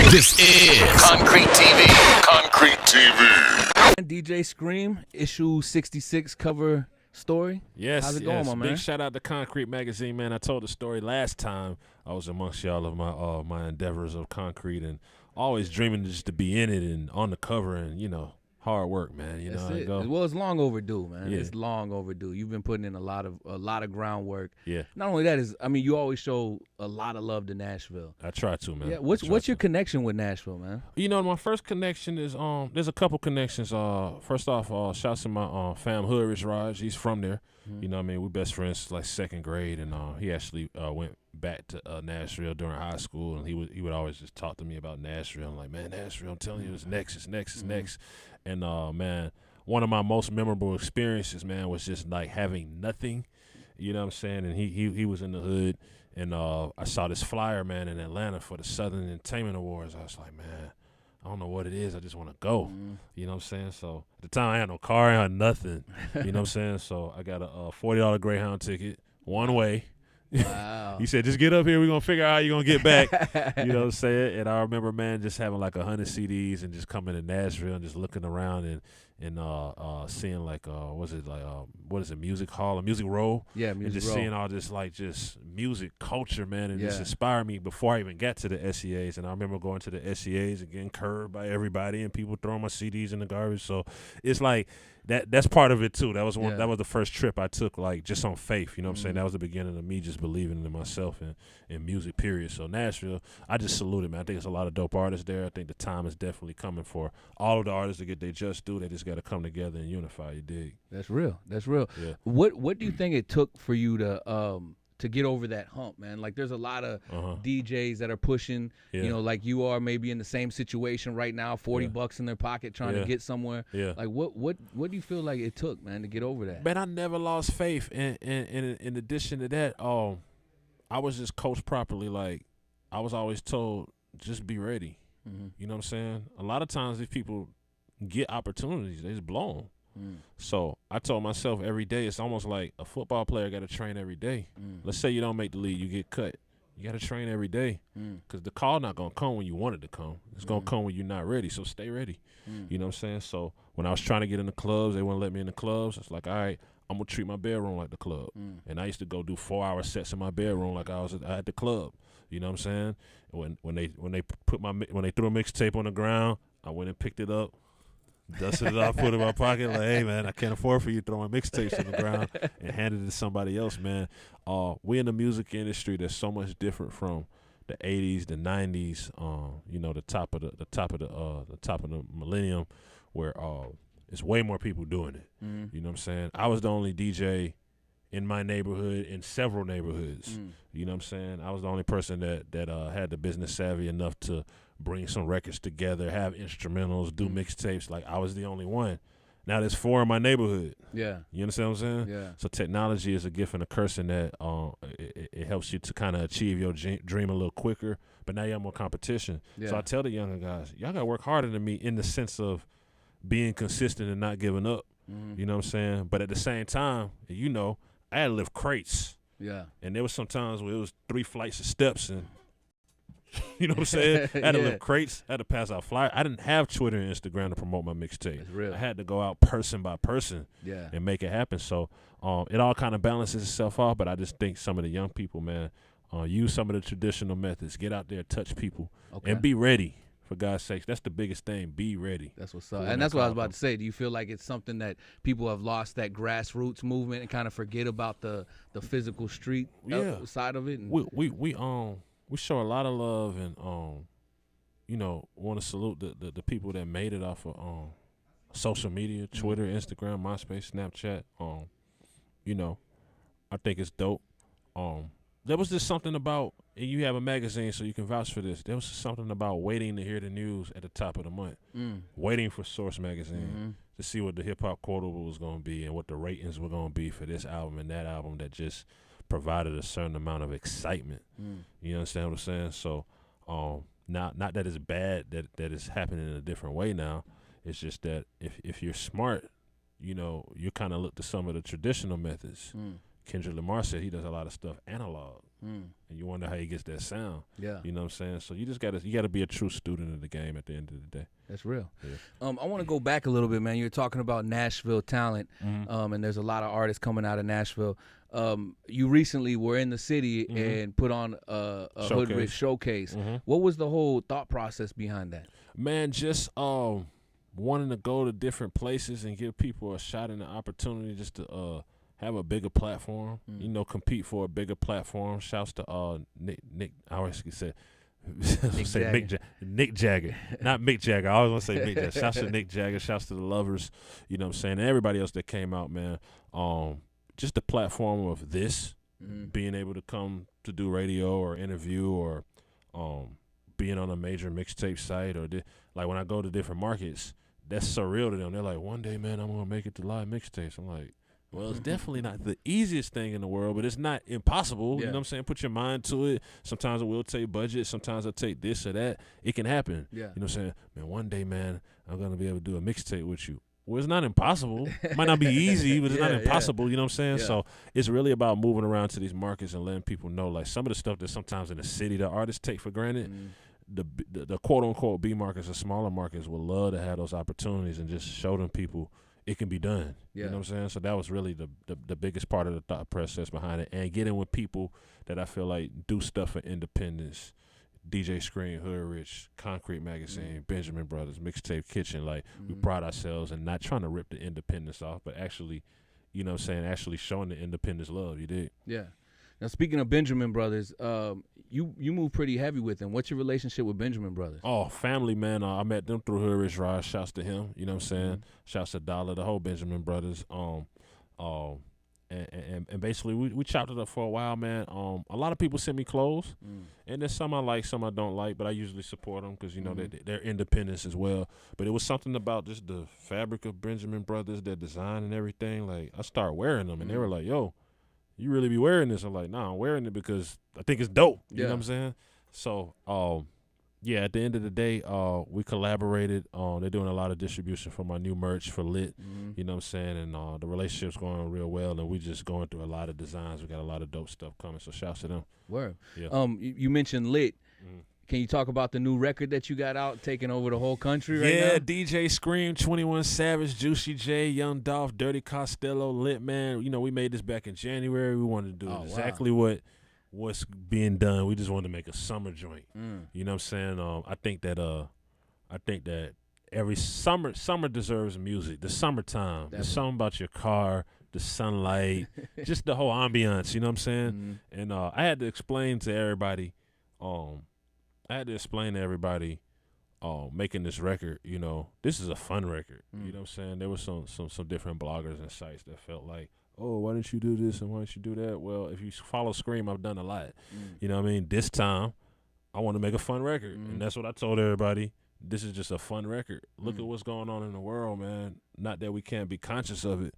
This is Concrete TV. Concrete TV. DJ Scream, issue 66 cover story. Yes, how's it going, my man? Big shout out to Concrete Magazine, man. I told the story last time I was amongst y'all of my endeavors of concrete, and always dreaming just to be in it and on the cover, and hard work, man. You know how it go. Well, it's long overdue, man. Yeah. It's long overdue. You've been putting in a lot of groundwork. Yeah. Not only that you always show a lot of love to Nashville. I try to, man. Yeah. What's your connection with Nashville, man? My first connection is there's a couple connections. First off, shouts to my fam Hood Rich Raj. He's from there. Mm-hmm. You know what I mean? We best friends like second grade, and he actually went back to Nashville during high school, and he would always just talk to me about Nashville. I'm like, man, Nashville, I'm telling you, it's next, it's next, it's next. And man, one of my most memorable experiences, man, was just like having nothing. You know what I'm saying? And he was in the hood, and I saw this flyer, man, in Atlanta for the Southern Entertainment Awards. I was like, man, I don't know what it is. I just want to go. You know what I'm saying? So at the time, I had no car, I had nothing. You know what I'm saying? So I got a $40 Greyhound ticket, one way. Wow. He said, just get up here. We're going to figure out how you're going to get back. You know what I'm saying? And I remember, man, just having like 100 CDs and just coming to Nashville and just looking around and seeing like, what is it, Music Hall, a Music Row? Yeah, Music Row. And just seeing all this like just music culture, man, and just inspired me before I even got to the SEAs. And I remember going to the SEAs and getting curved by everybody and people throwing my CDs in the garbage. So it's like, that's part of it too. That was that was the first trip I took, like just on faith. You know what I'm saying? That was the beginning of me just believing in myself and in music, period. So Nashville, I just salute it, man. I think there's a lot of dope artists there. I think the time is definitely coming for all of the artists to get their just due. They just got to come together and unify. You dig? That's real. That's real. Yeah. What do you think it took for you to get over that hump, man? Like, there's a lot of DJs that are pushing, like you are maybe in the same situation right now, $40 in their pocket trying to get somewhere. Yeah. Like, what do you feel like it took, man, to get over that? Man, I never lost faith. And in addition to that, I was just coached properly. Like, I was always told, just be ready. Mm-hmm. You know what I'm saying? A lot of times these people get opportunities, they just blow them. So I told myself every day, it's almost like a football player got to train every day. Let's say you don't make the league, you get cut. You got to train every day because the call not going to come when you want it to come. It's going to come when you're not ready, so stay ready. You know what I'm saying? So when I was trying to get in the clubs, they wouldn't let me in the clubs. It's like, all right, I'm going to treat my bedroom like the club. And I used to go do 4-hour sets in my bedroom like I was at the club. You know what I'm saying? When they threw a mixtape on the ground, I went and picked it up. Dusted it off, put it in my pocket, like, hey, man, I can't afford for you throwing mixtapes on the ground, and handed it to somebody else, man. We in the music industry that's so much different from the 80s, the 90s, the top of the millennium, where it's way more people doing it. You know what I'm saying? I was the only DJ in my neighborhood, in several neighborhoods. You know what I'm saying? I was the only person that had the business savvy enough to bring some records together, have instrumentals, do mixtapes. Like, I was the only one. Now there's 4 in my neighborhood. Yeah. You understand what I'm saying? Yeah. So technology is a gift and a curse in that it helps you to kind of achieve your dream a little quicker, but now you have more competition. Yeah. So I tell the younger guys, y'all got to work harder than me in the sense of being consistent and not giving up. You know what I'm saying? But at the same time, I had to lift crates. Yeah. And there was some times where it was 3 flights of steps and you know what I'm saying? I had to lift crates. I had to pass out flyers. I didn't have Twitter and Instagram to promote my mixtape. I had to go out person by person and make it happen. So it all kind of balances itself off, but I just think some of the young people, man, use some of the traditional methods. Get out there, touch people, and be ready. For God's sakes, that's the biggest thing. Be ready. That's what's up. And that's what I was about to say. Do you feel like it's something that people have lost that grassroots movement and kind of forget about the physical street side of it? And we show a lot of love and want to salute the people that made it off of social media, Twitter, Instagram, MySpace, Snapchat. I think it's dope. There was just something about, and you have a magazine so you can vouch for this, there was something about waiting to hear the news at the top of the month, waiting for Source Magazine to see what the hip-hop quotable was going to be and what the ratings were going to be for this album and that album that just provided a certain amount of excitement. You understand what I'm saying? So not that it's bad that it's happening in a different way now. It's just that if you're smart, you kind of look to some of the traditional methods. Kendrick Lamar said he does a lot of stuff analog, and you wonder how he gets that sound. Yeah, you know what I'm saying. So you just gotta be a true student of the game at the end of the day. That's real. Yeah. I want to go back a little bit, man. You're talking about Nashville talent, and there's a lot of artists coming out of Nashville. You recently were in the city and put on a Hood Rich showcase. What was the whole thought process behind that? Man, just wanting to go to different places and give people a shot and an opportunity just to have a bigger platform, compete for a bigger platform. Shouts to Nick. I always say Nick Jagger, not Mick Jagger. I always want to say Mick Jagger. Shouts to Nick Jagger. Shouts to the Lovers. You know what I'm saying? And everybody else that came out, man. Just the platform of this, being able to come to do radio or interview or being on a major mixtape site or like when I go to different markets, that's surreal to them. They're like, one day, man, I'm gonna make it to live mixtapes. I'm like, well, it's definitely not the easiest thing in the world, but it's not impossible. Yeah. You know what I'm saying? Put your mind to it. Sometimes it will take budget. Sometimes it'll take this or that. It can happen. Yeah. You know what I'm saying? Man, one day, man, I'm going to be able to do a mixtape with you. Well, it's not impossible. It might not be easy, but it's not impossible. You know what I'm saying? Yeah. So it's really about moving around to these markets and letting people know, like, some of the stuff that sometimes in the city the artists take for granted, the quote-unquote B markets or smaller markets would love to have those opportunities and just show them people it can be done. Yeah. You know what I'm saying? So that was really the biggest part of the thought process behind it. And getting with people that I feel like do stuff for independence. DJ Scream, Hood Rich, Concrete Magazine, Benjamin Brothers, Mixtape Kitchen. Like, we pride ourselves in not trying to rip the independence off, but actually, you know what I'm saying, actually showing the independence love. You dig? Yeah. Now, speaking of Benjamin Brothers, you move pretty heavy with them. What's your relationship with Benjamin Brothers? Oh, family, man. I met them through Hood Rich Rod. Shouts to him. You know what I'm saying? Shouts to Dollar, the whole Benjamin Brothers. And basically we chopped it up for a while, man. A lot of people send me clothes, and there's some I like, some I don't like, but I usually support them because, you know, they're independents as well. But it was something about just the fabric of Benjamin Brothers, their design and everything. Like, I started wearing them, and they were like, yo, you really be wearing this? I'm like, nah, I'm wearing it because I think it's dope. You know what I'm saying? So, yeah, at the end of the day, we collaborated. They're doing a lot of distribution for my new merch for Lit. You know what I'm saying? And the relationship's going real well, and we just going through a lot of designs. We got a lot of dope stuff coming, so shouts to them. Word. Yeah. You mentioned Lit. Can you talk about the new record that you got out, taking over the whole country right now? Yeah, DJ Scream, 21 Savage, Juicy J, Young Dolph, Dirty Costello, Lit, man. You know, we made this back in January. We wanted to do exactly what's being done. We just wanted to make a summer joint. You know what I'm saying? I think that every summer deserves music. The summertime. Definitely. There's something about your car, the sunlight, just the whole ambiance, you know what I'm saying? And I had to explain to everybody, making this record, you know, this is a fun record. You know what I'm saying? There was some different bloggers and sites that felt like, oh, why didn't you do this and why didn't you do that? Well, if you follow Scream, I've done a lot. You know what I mean? This time, I want to make a fun record. And that's what I told everybody. This is just a fun record. Look at what's going on in the world, man. Not that we can't be conscious of it,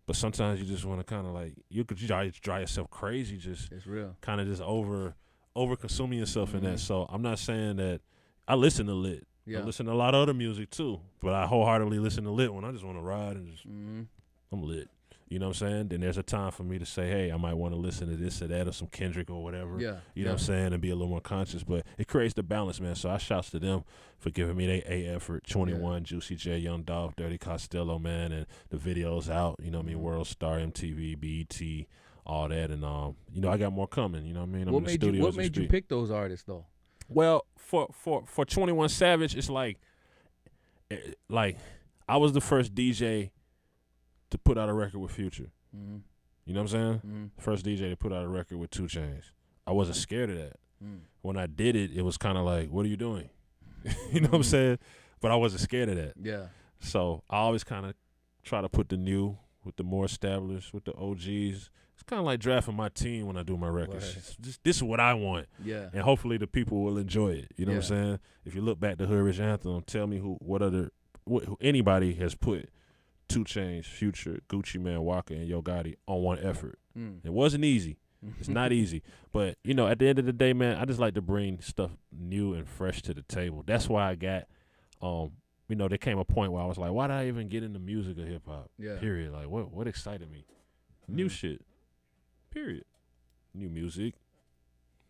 but sometimes you just want to kind of like, you could drive yourself crazy, just It's real. kind of just over consuming yourself in that. So I'm not saying that I listen to Lit. Yeah. I listen to a lot of other music too, but I wholeheartedly listen to Lit when I just want to ride and just I'm lit. You know what I'm saying? Then there's a time for me to say, hey, I might want to listen to this or that or some Kendrick or whatever. Yeah. You know what I'm saying? And be a little more conscious. But it creates the balance, man. So I shouts to them for giving me their A effort. 21, Juicy J, Young Dolph, Dirty Costello, man. And the videos out, you know what I mean? World Star, MTV, BET, all that. And, you know, I got more coming. You know what I mean? I'm in the studio What made you pick those artists, though? Well, for 21 Savage, it's like I was the first DJ to put out a record with Future. You know what I'm saying? First DJ to put out a record with 2 Chainz. I wasn't scared of that. When I did it, it was kind of like, what are you doing? You know what I'm saying? But I wasn't scared of that. Yeah. So I always kind of try to put the new with the more established, with the OGs. It's kind of like drafting my team when I do my records. This is what I want. Yeah. And hopefully the people will enjoy it. You know what I'm saying? If you look back to Hood Rich Anthem, tell me who anybody has put 2 Chainz, Future, Gucci Mane, Walker, and Yo Gotti on one effort. It wasn't easy. It's not easy. But, you know, at the end of the day, man, I just like to bring stuff new and fresh to the table. That's why I got, you know, there came a point where I was like, why did I even get into music or hip-hop? Yeah. Period. Like, what excited me? New shit. Period. New music,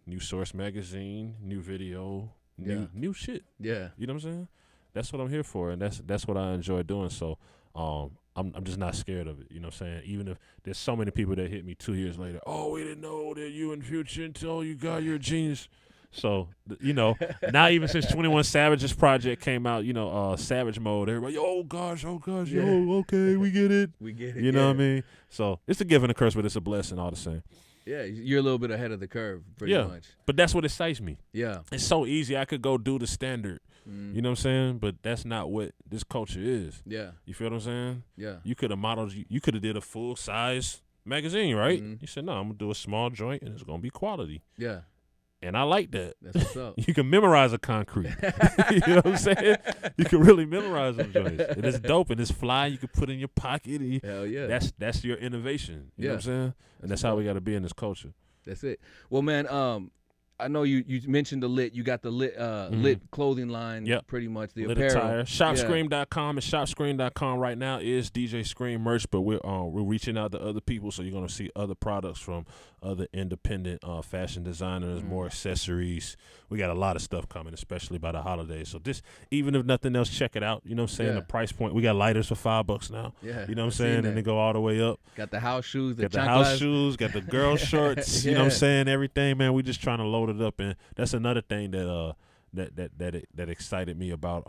new Source magazine, new video, new shit. Yeah. You know what I'm saying? That's what I'm here for, and that's what I enjoy doing. So I'm just not scared of it. You know what I'm saying? Even if there's so many people that hit me 2 years later, oh, we didn't know that you in Future until you got your genius. So, you know, now even since 21 Savage's project came out, you know, Savage Mode, everybody, oh gosh, Yeah. okay, we get it. We get it. You know what I mean? So it's a gift and a curse, but it's a blessing all the same. Yeah, you're a little bit ahead of the curve, pretty much. But that's what excites me. Yeah. It's so easy. I could go do the standard. You know what I'm saying? But that's not what this culture is. Yeah. You feel what I'm saying? Yeah. You could have modeled, you could have did a full-size magazine, right? You said, no, I'm going to do a small joint, and it's going to be quality. Yeah. And I like that. That's what's up. You can memorize a concrete. You know what I'm saying? You can really memorize them joints. And it's dope, and it's fly. You can put in your pocket. And Hell yeah. That's your innovation. You know what I'm saying? And that's how we got to be in this culture. That's it. Well, man, I know you mentioned the lit. You got the lit clothing line, pretty much, the lit apparel. attire. Shopscream.com and shopscream.com right now is DJ Scream merch, but we're reaching out to other people, so you're going to see other products from other independent fashion designers, more accessories. We got a lot of stuff coming, especially by the holidays. So this, even if nothing else, check it out. You know what I'm saying? The price point. We got lighters for $5 now. Yeah. You know what I'm saying? And they go all the way up. Got the house shoes, got the house shoes, got the girl shorts. You know what I'm saying? Everything, man. We just trying to load it up, and that's another thing that that excited me about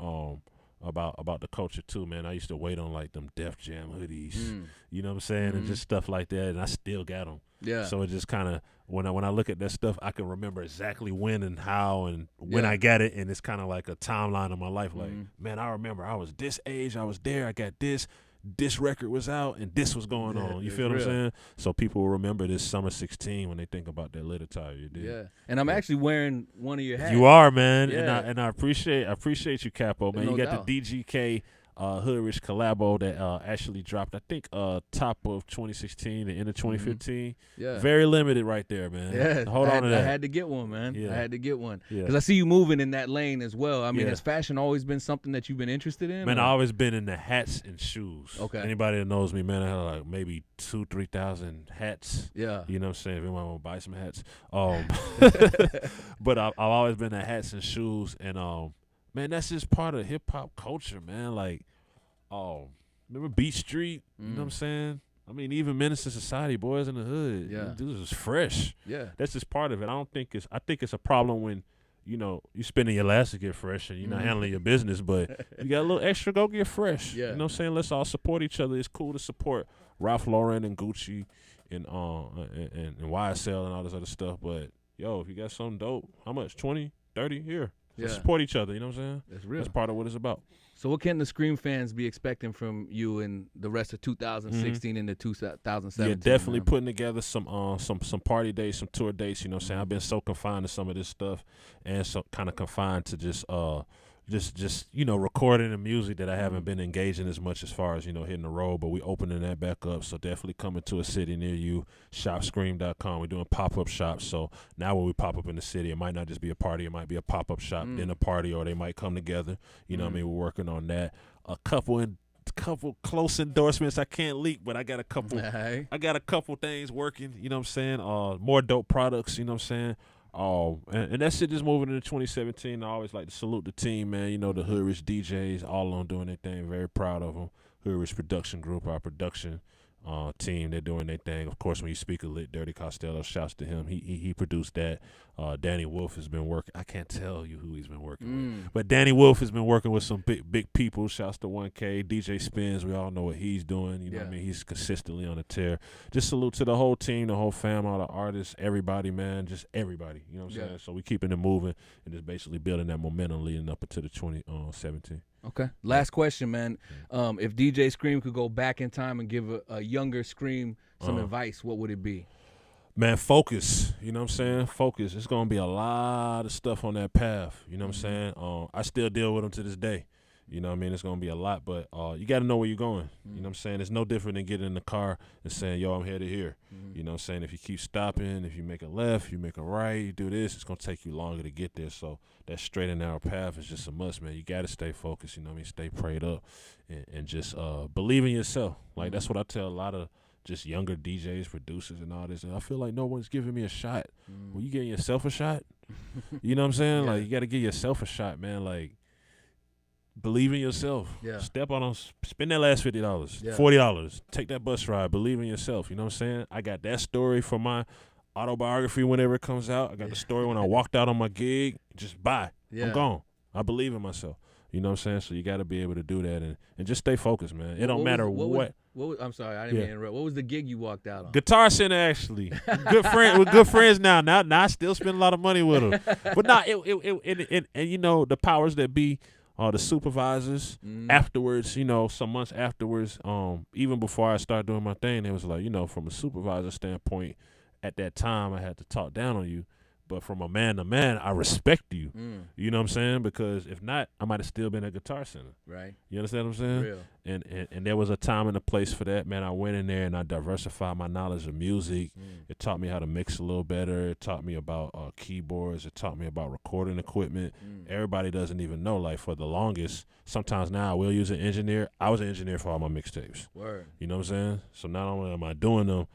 the culture too, man. I used to wait on like them Def Jam hoodies, you know what I'm saying, and just stuff like that, and I still got them. Yeah. So it just kind of when I look at that stuff, I can remember exactly when and how and when I got it, and it's kind of like a timeline of my life. Like, man, I remember I was this age, I was there, I got this. This record was out and this was going on. You feel what I'm saying? So people will remember this summer 16 when they think about that lit attire you did. Yeah. And I'm actually wearing one of your hats. You are, man. Yeah. And I appreciate you, Capo, man. No you got doubt. the DGK Hood Rich collabo that actually dropped, I think, top of 2016, the end of 2015. Yeah. Very limited right there, man. Yeah. Hold on to that. I had to get one, man. Yeah. I had to get one. Yeah. Because I see you moving in that lane as well. I mean, has fashion always been something that you've been interested in? Man, I've always been in the hats and shoes. Okay. Anybody that knows me, man, I have like maybe 2,000-3,000 hats. Yeah. You know what I'm saying? If anyone want to buy some hats. But I've always been in hats and shoes. And, man, that's just part of hip-hop culture, man. Like, remember Beat Street? You know what I'm saying? I mean, even Menace to Society, Boys in the Hood. Yeah. Dudes is fresh. Yeah. That's just part of it. I think it's a problem when, you know, you spending your last to get fresh and you're not handling your business, but you got a little extra, go get fresh. Yeah. You know what I'm saying? Let's all support each other. It's cool to support Ralph Lauren and Gucci and YSL and all this other stuff. But, yo, if you got something dope, how much? 20, 30? Here. Let's support each other. You know what I'm saying? That's real. That's part of what it's about. So what can the Scream fans be expecting from you in the rest of 2016 into 2017? Yeah, definitely putting together some party dates, some tour dates. You know what I'm saying? I've been so confined to some of this stuff and so kind of confined to just you know, recording the music that I haven't been engaging as much as far as, you know, hitting the road, but we opening that back up. So definitely coming to a city near you, shopscream.com. We're doing pop-up shops. So now when we pop up in the city, it might not just be a party. It might be a pop-up shop, then a party, or they might come together. You know what I mean? We're working on that. A couple close endorsements I can't leak, but I got a couple things working, you know what I'm saying? More dope products, you know what I'm saying? And that shit just moving into 2017. I always like to salute the team, man. You know, the Hood Rich DJs, all on doing their thing. Very proud of them. Hood Rich Production Group, our production team, they're doing their thing. Of course, when you speak of Lit, Dirty Costello, shouts to him. He produced that. Danny Wolf has been working. I can't tell you who he's been working with, but Danny Wolf has been working with some big people. Shouts to 1K, DJ Spins. We all know what he's doing. You know what I mean? He's consistently on a tear. Just salute to the whole team, the whole fam, all the artists, everybody, man. Just everybody. You know what I'm saying? So we keeping it moving and just basically building that momentum leading up into the 2017. Okay. Last question, man. If DJ Scream could go back in time and give a younger Scream some advice, what would it be? Man, focus. You know what I'm saying? Focus. It's going to be a lot of stuff on that path. You know what I'm saying? I still deal with them to this day. You know what I mean? It's going to be a lot, but you got to know where you're going. You know what I'm saying? It's no different than getting in the car and saying, yo, I'm headed here. You know what I'm saying? If you keep stopping, if you make a left, you make a right, you do this, it's going to take you longer to get there. So that straight and narrow path is just a must, man. You got to stay focused, you know what I mean? Stay prayed up and just believe in yourself. Like, that's what I tell a lot of just younger DJs, producers, and all this. And I feel like no one's giving me a shot. Well, you getting yourself a shot? You know what I'm saying? Yeah. Like, you got to give yourself a shot, man. Like, believe in yourself. Yeah. Step on, spend that last $50, Yeah. $40. Take that bus ride. Believe in yourself. You know what I'm saying? I got that story for my autobiography whenever it comes out. I got the story when I walked out on my gig. Just bye. Yeah. I'm gone. I believe in myself. You know what I'm saying? So you got to be able to do that and just stay focused, man. It don't matter what. I'm sorry, I didn't mean to interrupt. What was the gig you walked out on? Guitar Center, actually. We're good friends now. Now I still spend a lot of money with them. But nah, and you know, the powers that be, the supervisors, afterwards, you know, some months afterwards, even before I started doing my thing, it was like, you know, from a supervisor standpoint, at that time I had to talk down on you. But from a man to man, I respect you. You know what I'm saying? Because if not, I might have still been at Guitar Center. Right. You understand what I'm saying? Real. And there was a time and a place for that, man. I went in there and I diversified my knowledge of music. It taught me how to mix a little better. It taught me about keyboards. It taught me about recording equipment. Everybody doesn't even know. Like, for the longest, sometimes now I will use an engineer. I was an engineer for all my mixtapes. Word. You know what I'm saying? So not only am I doing them,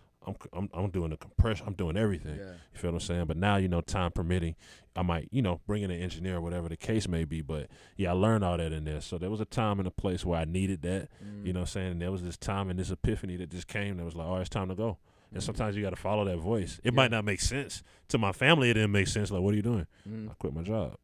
I'm doing the compression. I'm doing everything. Yeah. You feel what I'm saying? But now, you know, time permitting, I might, you know, bring in an engineer or whatever the case may be. But yeah, I learned all that in there. So there was a time and a place where I needed that. You know what I'm saying? And there was this time and this epiphany that just came that was like, oh, it's time to go. And sometimes you got to follow that voice. It might not make sense to my family. It didn't make sense. Like, what are you doing? I quit my job.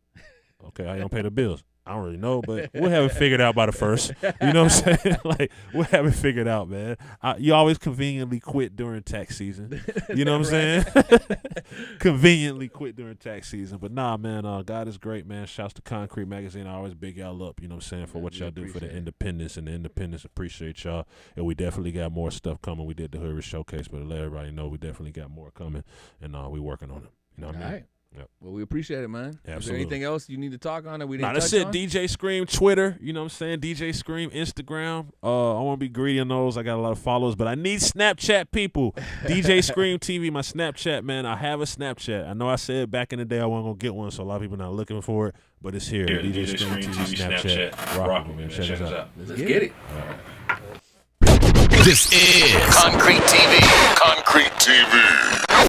Okay, I don't pay the bills. I don't really know, but we'll have it figured out by the first. You know what I'm saying? Like, we'll have it figured out, man. You always conveniently quit during tax season. You know what I'm saying? Conveniently quit during tax season. But nah, man, God is great, man. Shouts to Concrete Magazine. I always big y'all up, you know what I'm saying, for what y'all do for the independence. And the independents appreciate y'all. And we definitely got more stuff coming. We did the Hood Showcase, but to let everybody know, we definitely got more coming. And we working on it. You know what I mean? All right. Yep. Well, we appreciate it, man. Absolutely. Is there anything else you need to talk on that we didn't that's touch it. on? DJ Scream Twitter, you know what I'm saying? DJ Scream Instagram. I want to be greedy on those. I got a lot of followers, but I need Snapchat people. DJ Scream TV, my Snapchat, man. I have a Snapchat. I know I said back in the day I wasn't going to get one, so a lot of people not looking for it, but it's here. DJ Scream TV Snapchat. Rock with me, man. Check us out. Let's get it. This is Concrete TV. Concrete TV.